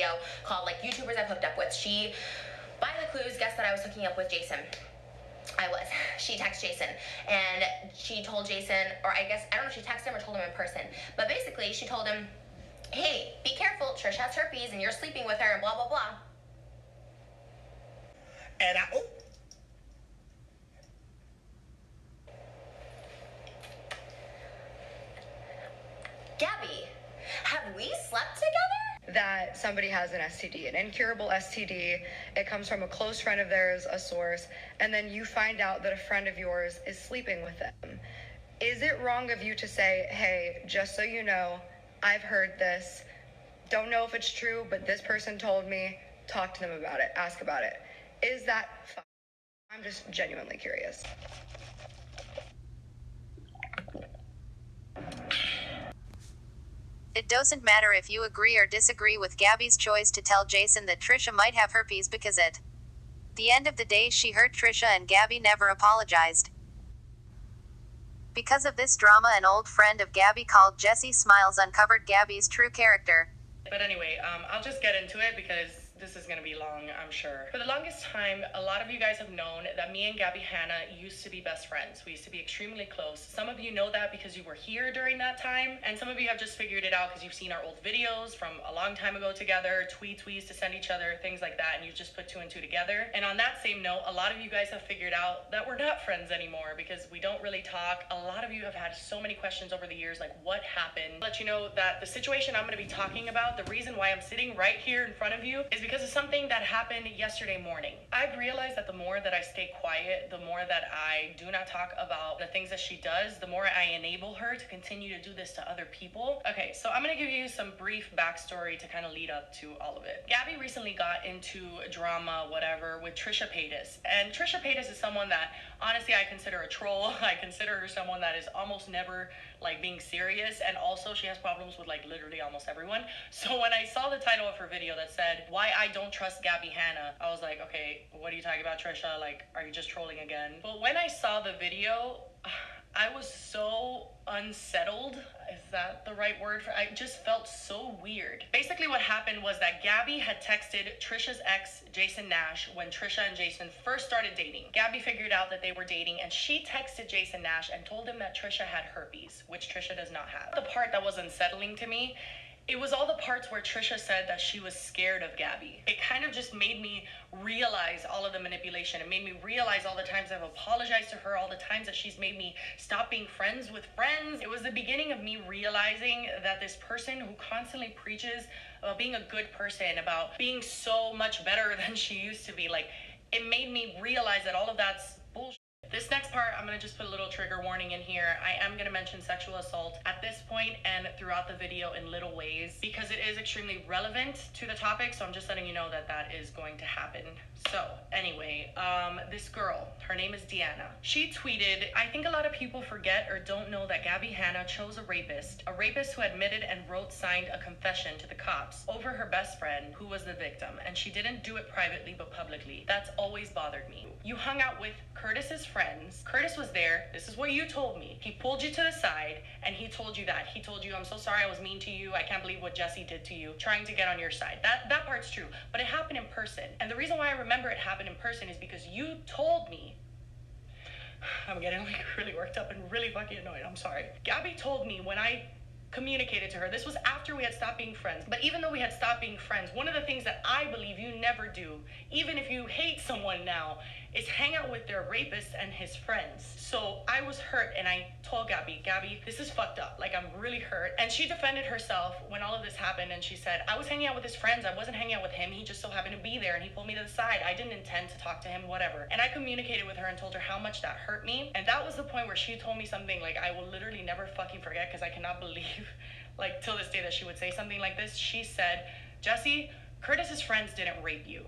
video called like YouTubers I've hooked up with. She, by the clues, guessed that I was hooking up with Jason. I was. She texted Jason and she told Jason, or I guess, I don't know if she texted him or told him in person, but basically she told him, hey, be careful, Trish has herpes and you're sleeping with her and blah, blah, blah. And Gabbie, have we slept together? That somebody has an STD, an incurable STD. It comes from a close friend of theirs, a source, and then you find out that a friend of yours is sleeping with them. Is it wrong of you to say, hey, just so you know, I've heard this, don't know if it's true, but this person told me, talk to them about it, ask about it. Is that fine? I'm just genuinely curious. It doesn't matter if you agree or disagree with Gabbie's choice to tell Jason that Trisha might have herpes because at the end of the day she hurt Trisha and Gabbie never apologized. Because of this drama, an old friend of Gabbie called Jessie Smiles uncovered Gabbie's true character. But anyway, I'll just get into it because this is gonna be long, I'm sure. For the longest time, a lot of you guys have known that me and Gabbie Hanna used to be best friends. We used to be extremely close. Some of you know that because you were here during that time, and some of you have just figured it out because you've seen our old videos from a long time ago together, tweets we used to send each other, things like that, and you just put two and two together. And on that same note, a lot of you guys have figured out that we're not friends anymore because we don't really talk. A lot of you have had so many questions over the years, like what happened? I'll let you know that the situation I'm gonna be talking about, the reason why I'm sitting right here in front of you is because of something that happened yesterday morning. I've realized that the more that I stay quiet, the more that I do not talk about the things that she does, the more I enable her to continue to do this to other people. Okay, so I'm gonna give you some brief backstory to kind of lead up to all of it. Gabbie recently got into drama, whatever, with Trisha Paytas. And Trisha Paytas is someone that, honestly, I consider a troll. I consider her someone that is almost never like being serious, and also she has problems with like literally almost everyone. So when I saw the title of her video that said, why I don't trust Gabbie Hanna, I was like, okay, what are you talking about, Trisha? Like, are you just trolling again? But when I saw the video, I was so unsettled. Is that the right word? I just felt so weird. Basically what happened was that Gabbie had texted Trisha's ex, Jason Nash, when Trisha and Jason first started dating. Gabbie figured out that they were dating and she texted Jason Nash and told him that Trisha had herpes, which Trisha does not have. The part that was unsettling to me, it was all the parts where Trisha said that she was scared of Gabbie. It kind of just made me realize all of the manipulation. It made me realize all the times I've apologized to her, all the times that she's made me stop being friends with friends. It was the beginning of me realizing that this person who constantly preaches about being a good person, about being so much better than she used to be, like, it made me realize that all of that's bullshit. This next part, I'm gonna just put a little trigger warning in here. I am gonna mention sexual assault at this point and throughout the video in little ways because it is extremely relevant to the topic, so I'm just letting you know that that is going to happen. So anyway, this girl, her name is Deanna. She tweeted, I think a lot of people forget or don't know that Gabbie Hanna chose a rapist who admitted and signed a confession to the cops over her best friend who was the victim, and she didn't do it privately but publicly. That's always bothered me. You hung out with Curtis's friends. Curtis was there. This is what you told me. He pulled you to the side and he told you that. He told you, I'm so sorry I was mean to you. I can't believe what Jessie did to you, trying to get on your side. That part's true, but it happened in person. And the reason why I remember it happened in person is because you told me, I'm getting like really worked up and really fucking annoyed. I'm sorry. Gabbie told me when I communicated to her, this was after we had stopped being friends, but even though we had stopped being friends, one of the things that I believe you never do, even if you hate someone now, is hang out with their rapist and his friends. So I was hurt and I told Gabbie, this is fucked up. Like, I'm really hurt. And she defended herself when all of this happened and she said, I was hanging out with his friends. I wasn't hanging out with him. He just so happened to be there and he pulled me to the side. I didn't intend to talk to him, whatever. And I communicated with her and told her how much that hurt me. And that was the point where she told me something like I will literally never fucking forget, because I cannot believe, like, till this day that she would say something like this. She said, Jessie, Curtis's friends didn't rape you.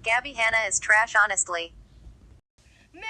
Gabbie Hanna is trash, honestly. Maybe